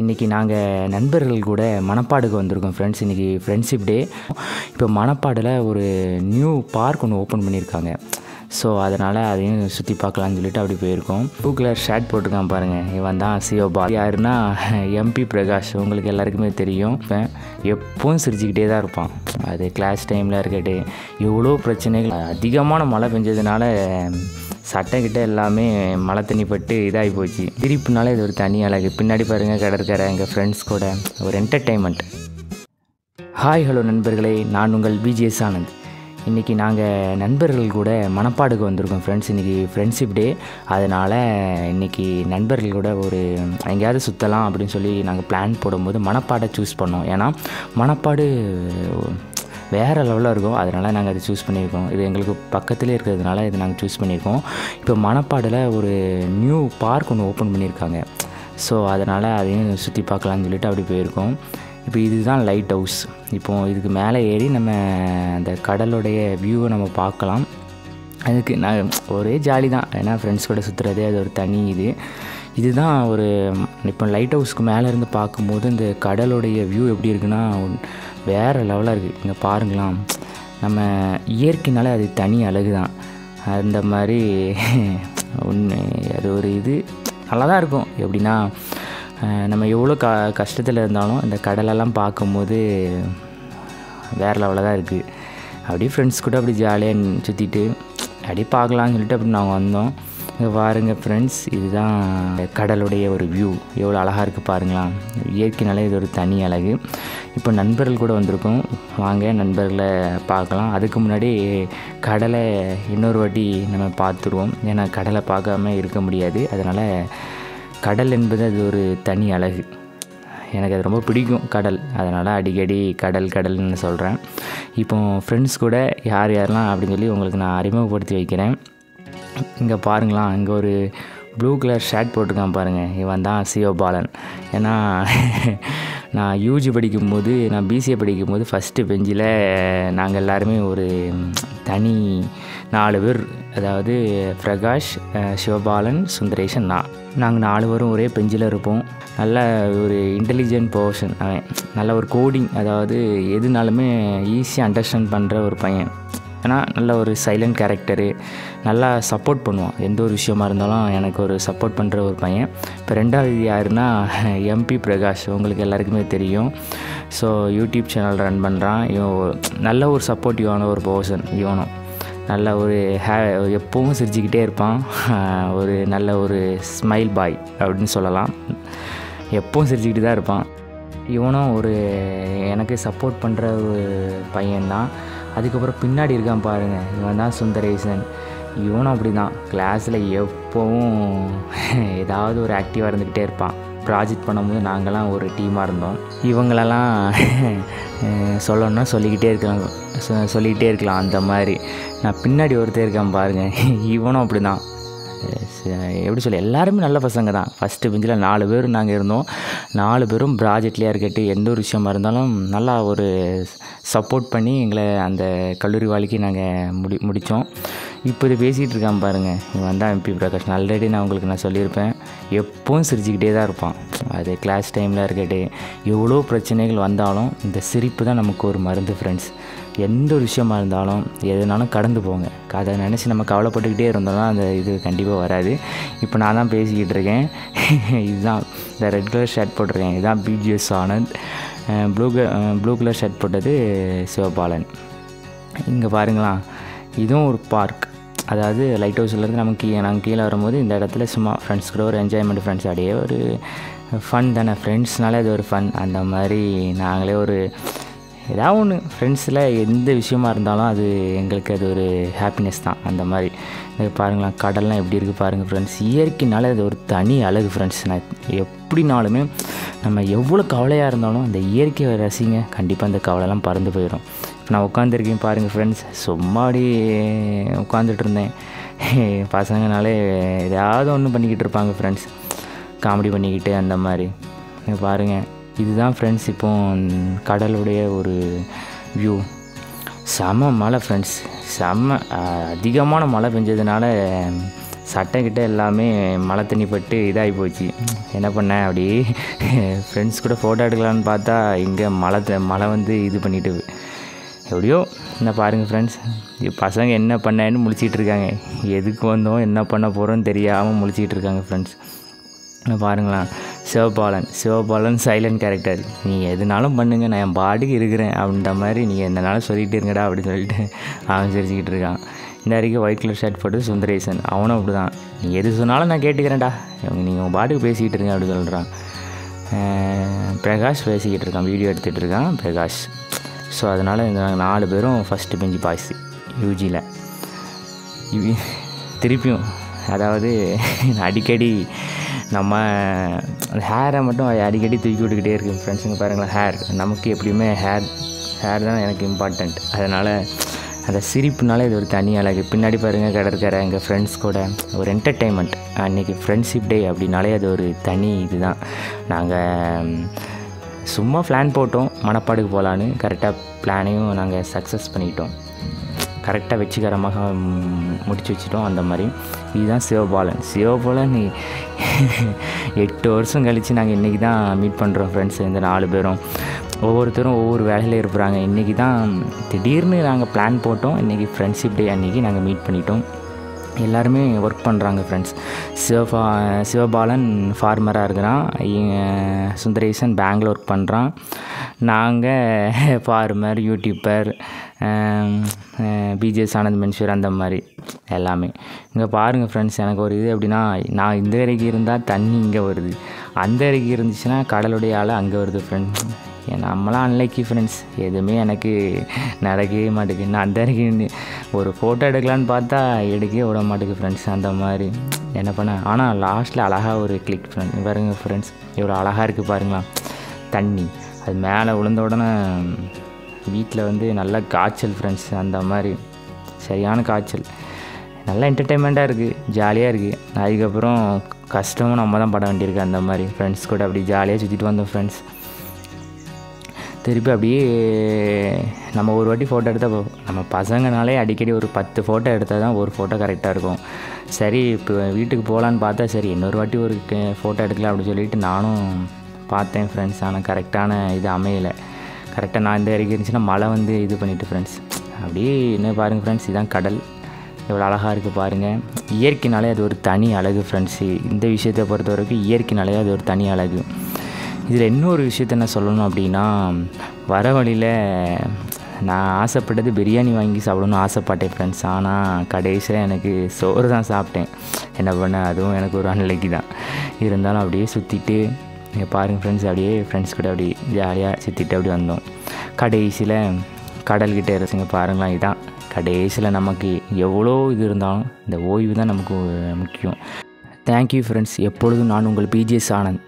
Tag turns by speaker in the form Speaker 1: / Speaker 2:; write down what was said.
Speaker 1: இன்றைக்கி நாங்கள் நண்பர்கள் கூட மணப்பாடுக்கு வந்திருக்கோம் ஃப்ரெண்ட்ஸ். இன்றைக்கி ஃப்ரெண்ட்ஷிப் டே. இப்போ மணப்பாடில் ஒரு நியூ பார்க் ஒன்று ஓப்பன் பண்ணியிருக்காங்க. ஸோ அதனால் அதையும் சுற்றி பார்க்கலான்னு சொல்லிட்டு அப்படி போயிருக்கோம். ப்ளூ கலர் ஷர்ட் போட்டிருக்கான் பாருங்கள், இவன் தான் சிவபால். யாருன்னா எம்பி பிரகாஷ், உங்களுக்கு எல்லாருக்குமே தெரியும். எப்பவும் சிரிச்சுக்கிட்டே தான் இருப்பான். அது கிளாஸ் டைமில் இருக்கட்டு எவ்வளோ பிரச்சனைகள். அதிகமான மழை பெஞ்சதுனால சட்டைக்கிட்ட எல்லாமே மழை தண்ணி பட்டு இதாகி போச்சு. சிரிப்புனால இது ஒரு தனி அழகு. பின்னாடி பாருங்கள் கடற்கரை, எங்கள் ஃப்ரெண்ட்ஸ் கூட ஒரு என்டர்டெயின்மெண்ட். ஹாய் ஹலோ நண்பர்களே, நான் உங்கள் பிஜிஎஸ் ஆனந்த். இன்றைக்கி நாங்கள் நண்பர்கள் கூட மணப்பாடுக்கு வந்திருக்கோம் ஃப்ரெண்ட்ஸ். இன்றைக்கி ஃப்ரெண்ட்ஷிப் டே. அதனால் இன்றைக்கி நண்பர்கள் கூட ஒரு எங்கேயாவது சுற்றலாம் அப்படின்னு சொல்லி நாங்கள் பிளான் போடும்போது மணப்பாடை சூஸ் பண்ணோம். ஏன்னா மணப்பாடு வேறு லெவலில் இருக்கும். அதனால் நாங்கள் அதை சூஸ் பண்ணியிருக்கோம். இது எங்களுக்கு பக்கத்துலேயே இருக்கிறதுனால இது நாங்கள் சூஸ் பண்ணியிருக்கோம். இப்போ மணப்பாடில் ஒரு நியூ பார்க் ஒன்று ஓப்பன் பண்ணியிருக்காங்க. ஸோ அதனால் அதையும் சுற்றி பார்க்கலான்னு சொல்லிட்டு அப்படி போயிருக்கோம். இப்போ இதுதான் லைட் ஹவுஸ். இப்போது இதுக்கு மேலே ஏறி நம்ம அந்த கடலுடைய வியூவை நம்ம பார்க்கலாம். அதுக்கு நான் ஒரே ஜாலி தான். ஏன்னா ஃப்ரெண்ட்ஸ் கூட சுற்றுறதே அது ஒரு தனி இதுதான் ஒரு இப்போ லைட் ஹவுஸ்க்கு மேலேருந்து பார்க்கும்போது இந்த கடலுடைய வியூ எப்படி இருக்குன்னா வேறு லெவலாக இருக்குது. இங்கே பாருங்களாம், நம்ம இயற்கைனால அது தனி அழகு தான். அந்த மாதிரி ஒன்று அது ஒரு நல்லா தான் இருக்கும். எப்படின்னா நம்ம எவ்வளோ கஷ்டத்தில் இருந்தாலும் இந்த கடலெல்லாம் பார்க்கும்போது வேறு லெவலில் தான் இருக்குது. அப்படியே ஃப்ரெண்ட்ஸ் கூட அப்படி ஜாலியாக சுற்றிட்டு அப்படியே பார்க்கலான்னு சொல்லிட்டு அப்படி நாங்கள் வந்தோம். இங்கே பாருங்கள் ஃப்ரெண்ட்ஸ், இதுதான் கடலுடைய ஒரு வியூ. எவ்வளோ அழகாக இருக்குது பாருங்களாம். இயற்கைனாலே இது ஒரு தனி அழகு. இப்போ நண்பர்கள் கூட வந்திருக்கோம். வாங்க நண்பர்களை பார்க்கலாம். அதுக்கு முன்னாடி கடலை இன்னொரு வாட்டி நம்ம பார்த்துருவோம். ஏன்னா கடலை பார்க்காம இருக்க முடியாது. அதனால் கடல் என்பது அது ஒரு தனி அழகு. எனக்கு அது ரொம்ப பிடிக்கும் கடல். அதனால் அடிக்கடி கடல்னு சொல்கிறேன். இப்போ ஃப்ரெண்ட்ஸ் கூட யாரெல்லாம் அப்படின்னு சொல்லி உங்களுக்கு நான் அறிமுகப்படுத்தி வைக்கிறேன். இங்கே பாருங்களாம், இங்கே ஒரு ப்ளூ கலர் ஷர்ட் போட்டிருக்கான் பாருங்கள், இவன் தான் சிவபாலன். ஏன்னா நான் யூஜி படிக்கும்போது, நான் பிசிஏ படிக்கும்போது ஃபஸ்ட்டு பெஞ்சில் நாங்கள் எல்லாருமே ஒரு தனி 4 பேர், அதாவது பிரகாஷ், சிவபாலன், சுந்தரேஷன், நாங்கள் 4 பேரும் ஒரே பெஞ்சில் இருப்போம். நல்ல ஒரு இன்டெலிஜென்ட் பர்சன் அவன். நல்ல ஒரு கோடிங், அதாவது எதுனாலுமே ஈஸியாக அண்டர்ஸ்டாண்ட் பண்ணுற ஒரு பையன். ஏன்னா நல்ல ஒரு சைலண்ட் கேரக்டரு, நல்லா சப்போர்ட் பண்ணுவான். எந்த ஒரு விஷயமா இருந்தாலும் எனக்கு ஒரு சப்போர்ட் பண்ணுற ஒரு பையன். இப்போ 2வது யாருன்னா எம்பி பிரகாஷ், உங்களுக்கு எல்லாருக்குமே தெரியும். ஸோ யூடியூப் சேனல் ரன் பண்ணுறான். இவன் நல்ல ஒரு சப்போர்ட்டிவான ஒரு பர்சன். இவனும் நல்ல ஒரு எப்பவும் சிரிச்சுக்கிட்டே இருப்பான். ஒரு நல்ல ஒரு ஸ்மைல் பாய் அப்படின்னு சொல்லலாம். எப்பவும் சிரிச்சுக்கிட்டு தான் இருப்பான். இவனும் ஒரு எனக்கு சப்போர்ட் பண்ணுற ஒரு பையன்தான். அதுக்கப்புறம் பின்னாடி இருக்கான் பாருங்கள், இவன் தான் சுந்தரேசன். இவனும் அப்படி தான், கிளாஸில் எப்போவும் ஏதாவது ஒரு ஆக்டிவாக இருந்துக்கிட்டே இருப்பான். ப்ராஜெக்ட் பண்ணும்போது நாங்கள்லாம் ஒரு டீமாக இருந்தோம். இவங்களெல்லாம் சொல்லணுன்னா சொல்லிக்கிட்டே இருக்கலாம் அந்த மாதிரி. நான் பின்னாடி ஒருத்தர் இருக்கான் பாருங்கள், இவனும் அப்படி தான். எப்படி சொல்ல, எல்லாருமே நல்ல பசங்க தான். ஃபஸ்ட்டு பெஞ்சில் 4 பேர் நாங்கள் இருந்தோம். 4 பேரும் ப்ராஜெக்ட்லேயே இருக்கட்டும், எந்த ஒரு விஷயமா இருந்தாலும் நல்லா ஒரு சப்போர்ட் பண்ணி எங்களை அந்த கல்லூரி வாழ்க்கையை நாங்கள் முடித்தோம். இப்போ இது பேசிகிட்டு இருக்கான் பாருங்கள், இவன் தான் எம்பி பிரகாஷ். ஆல்ரெடி நான் சொல்லியிருப்பேன், எப்பவும் சிரிச்சுக்கிட்டே தான் இருப்பான். அது கிளாஸ் டைமில் இருக்கட்டும் எவ்வளோ பிரச்சனைகள் வந்தாலும் இந்த சிரிப்பு தான் நமக்கு ஒரு மருந்து ஃப்ரெண்ட்ஸ். எந்த ஒரு விஷயமா இருந்தாலும் எதுனாலும் கடந்து போங்க. அதை நினச்சி நம்ம கவலைப்பட்டுக்கிட்டே இருந்தோம்னா அந்த இது கண்டிப்பாக வராது. இப்போ நான் தான் பேசிக்கிட்டு இருக்கேன். இதுதான் இந்த ரெட் கலர் ஷர்ட் போட்டிருக்கேன், இதுதான் BGS Anand. Blue colour shirt போட்டது சிவபாலன். இங்கே பாருங்களாம், இதுவும் ஒரு பார்க். அதாவது லைட் ஹவுஸ்லேருந்து நாங்கள் கீழே வரும்போது இந்த இடத்துல சும்மா ஃப்ரெண்ட்ஸ் கூட ஒரு என்ஜாய்மெண்ட். ஃப்ரெண்ட்ஸ் அப்படியே ஒரு ஃபன் தானே, ஃப்ரெண்ட்ஸ்னாலே அது ஒரு ஃபன். அந்த மாதிரி நாங்களே ஒரு ஏதாவது ஒன்று ஃப்ரெண்ட்ஸில் எந்த விஷயமா இருந்தாலும் அது எங்களுக்கு அது ஒரு ஹாப்பினஸ் தான். அந்த மாதிரி பாருங்களேன், கடல்லாம் எப்படி இருக்குது பாருங்கள் ஃப்ரெண்ட்ஸ். இயற்கைனால அது ஒரு தனி அழகு ஃப்ரெண்ட்ஸ். நான் எப்படினாலுமே நம்ம எவ்வளோ கவலையாக இருந்தாலும் அந்த இயற்கையை ரசிங்க, கண்டிப்பாக அந்த கவலைலாம் பறந்து போயிடும். இப்போ நான் உட்காந்துருக்கேன் பாருங்கள் ஃப்ரெண்ட்ஸ், சும்மா அப்படி உட்காந்துட்டு இருந்தேன். பசங்கனாலே ஏதாவது ஒன்று பண்ணிக்கிட்டு இருப்பாங்க ஃப்ரெண்ட்ஸ், காமெடி பண்ணிக்கிட்டு அந்த மாதிரி. பாருங்கள், இதுதான் ஃப்ரெண்ட்ஸ் இப்போ கடலுடைய ஒரு வியூ. செம மழை ஃப்ரெண்ட்ஸ், அதிகமான மழை பெஞ்சதுனால சட்டை கிட்ட எல்லாமே மழை தண்ணி பட்டு இதாகி போச்சு. என்ன பண்ணேன், அப்படி ஃப்ரெண்ட்ஸ் கூட ஃபோட்டோ எடுக்கலான்னு பார்த்தா இங்கே மழை வந்து இது பண்ணிட்டு எப்படியோ என்ன பாருங்கள் ஃப்ரெண்ட்ஸ், பசங்க என்ன பண்ணேன்னு முழிச்சிட்டு இருக்காங்க. எதுக்கு வந்தோம் என்ன பண்ண போகிறோன்னு தெரியாமல் முழிச்சிட்டு இருக்காங்க ஃப்ரெண்ட்ஸ். பாருங்களேன், சிவபாலன் சைலண்ட் கேரக்டர். நீங்கள் எதுனாலும் பண்ணுங்கள், நான் என் பாட்டுக்கு இருக்கிறேன் அப்படின்ற மாதிரி நீங்கள் என்னனாலும் சொல்லிகிட்டு இருங்கடா அப்படின்னு சொல்லிட்டு அவன் சிரிச்சிக்கிட்டு இருக்கான். இந்த வரைக்கும் ஒயிட் கலர் ஷர்ட் போட்டு சுந்தரேசன், அவனும் அப்படி தான். நீங்கள் எது சொன்னாலும் நான் கேட்டுக்கிறேன்டா, நீங்கள் உங்கள் பாட்டுக்கு பேசிக்கிட்டு இருங்க அப்படின்னு சொல்கிறான். பிரகாஷ் பேசிக்கிட்டு இருக்கான், வீடியோ எடுத்துகிட்டு இருக்கான் பிரகாஷ். ஸோ அதனால் இந்த 4 பேரும் ஃபஸ்ட்டு பெஞ்சு பாய்ஸ் யூஜியில். திருப்பியும் அதாவது அடிக்கடி நம்ம ஹேரை மட்டும் அடிக்கடி தூக்கி விட்டுக்கிட்டே இருக்குது ஃப்ரெண்ட்ஸுங்க. பாருங்களேன், ஹேர் நமக்கு எப்படியுமே ஹேர் தான் எனக்கு இம்பார்ட்டண்ட். அதனால் அந்த சிரிப்புனால இது ஒரு தனி அழகு. பின்னாடி பாருங்கள் கடற்கரை, எங்கள் ஃப்ரெண்ட்ஸ் கூட ஒரு என்டர்டெயின்மெண்ட். அன்றைக்கி ஃப்ரெண்ட்ஷிப் டே அப்படின்னாலே அது ஒரு தனி இது தான். நாங்கள் சும்மா பிளான் போட்டோம் மணப்பாடுக்கு போகலான்னு. கரெக்டாக பிளானையும் நாங்கள் சக்ஸஸ் பண்ணிட்டோம், கரெக்டாக வெற்றிகரமாக முடிச்சு வச்சிட்டோம். அந்த மாதிரி இதுதான் சிவபாலன் 8 வருஷம் கழித்து நாங்கள் இன்றைக்கி தான் மீட் பண்ணுறோம் ஃப்ரெண்ட்ஸ். இந்த 4 பேரும் ஒவ்வொருத்தரும் ஒவ்வொரு வேலையில் இருப்பாங்க. இன்றைக்கி தான் திடீர்னு நாங்கள் பிளான் போட்டோம். இன்றைக்கி ஃப்ரெண்ட்ஷிப் டே அன்றைக்கி நாங்கள் மீட் பண்ணிட்டோம். எல்லாருமே ஒர்க் பண்ணுறாங்க ஃப்ரெண்ட்ஸ். சிவபாலன் ஃபார்மராக இருக்கிறான், சுந்தரேசன் பேங்கில் ஒர்க் பண்ணுறான். நாங்கள் ஃபார்மர், யூடியூப்பர், பிஜேஎஸ் ஆனந்த் மென்ஷூர் அந்த மாதிரி எல்லாமே. இங்கே பாருங்கள் ஃப்ரெண்ட்ஸ், எனக்கு ஒரு இது எப்படின்னா, நான் இந்த வரைக்கும் இருந்தால் தண்ணி இங்கே வருது, அந்த வரைக்கும் இருந்துச்சுன்னா கடலுடைய ஆளை அங்கே வருது ஃப்ரெண்ட்ஸ். நம்மளாம் அன்லைக்கி ஃப்ரெண்ட்ஸ், எதுவுமே எனக்கு நடக்கவே மாட்டேங்குது. நான் அந்த வரைக்கும் ஒரு ஃபோட்டோ எடுக்கலான்னு பார்த்தா எடுக்கவே விட மாட்டேங்குது ஃப்ரெண்ட்ஸ். அந்த மாதிரி என்ன பண்ண, ஆனால் லாஸ்ட்டில் அழகாக ஒரு கிளிக் ஃப்ரெண்ட் பாருங்கள் ஃப்ரெண்ட்ஸ், எவ்வளோ அழகாக இருக்குது பாருங்களா தண்ணி. அது மேலே விழுந்த உடனே வீட்டில் வந்து நல்ல காய்ச்சல் ஃப்ரெண்ட்ஸ். அந்த மாதிரி சரியான காய்ச்சல். நல்லா என்டர்டெயின்மெண்ட்டாக இருக்குது, ஜாலியாக இருக்குது. அதுக்கப்புறம் கஷ்டமும் நம்ம தான் பட வேண்டியிருக்கு. அந்த மாதிரி ஃப்ரெண்ட்ஸ் கூட அப்படி ஜாலியாக சுற்றிட்டு வந்தோம் ஃப்ரெண்ட்ஸ். திருப்பி அப்படியே நம்ம ஒரு வாட்டி ஃபோட்டோ எடுத்தால் நம்ம பசங்கனாலே அடிக்கடி ஒரு 10 ஃபோட்டோ எடுத்தால் தான் ஒரு ஃபோட்டோ கரெக்டாக இருக்கும். சரி இப்போ வீட்டுக்கு போகலான்னு பார்த்தா சரி இன்னொரு வாட்டி ஒரு ஃபோட்டோ எடுக்கலாம் அப்படின்னு சொல்லிட்டு நானும் பார்த்தேன் ஃப்ரெண்ட்ஸ். ஆனால் கரெக்டான இது அமையலை. கரெக்டாக நான் இந்த வரைக்கும் இருந்துச்சுன்னா மழை வந்து இது பண்ணிவிட்டு ஃப்ரெண்ட்ஸ். அப்படியே என்ன பாருங்கள் ஃப்ரெண்ட்ஸ், இதுதான் கடல், எவ்வளோ அழகாக இருக்குது பாருங்கள். இயற்கைனாலே அது ஒரு தனி அழகு ஃப்ரெண்ட்ஸு. இந்த விஷயத்தை பொறுத்த வரைக்கும் இயற்கைனாலே அது ஒரு தனி அழகு. இதில் இன்னொரு விஷயத்த என்ன சொல்லணும் அப்படின்னா, வர வழியில் நான் ஆசைப்பட்டது பிரியாணி வாங்கி சாப்பிடணும்னு ஆசைப்பட்டேன் ஃப்ரெண்ட்ஸ். ஆனால் கடைசியில் எனக்கு சோறு தான் சாப்பிட்டேன். என்ன பண்ண, அதுவும் எனக்கு ஒரு அன்லைக்கி தான். இருந்தாலும் அப்படியே சுற்றிட்டு இங்கே பாருங்கள் ஃப்ரெண்ட்ஸ், அப்படியே ஃப்ரெண்ட்ஸ் கூட அப்படி ஜாலியாக சுற்றிட்டு அப்படி வந்தோம். கடைசியில் கடல்கிட்ட இருந்துச்சுங்க பாருங்களா. இதுதான் கடைசியில் நமக்கு எவ்வளோ இது இருந்தாலும் இந்த ஓய்வு தான் நமக்கு முக்கியம். Thank you friends. எப்பொழுதும் நான் உங்கள் பிஜேஎஸ் ஆனந்த்.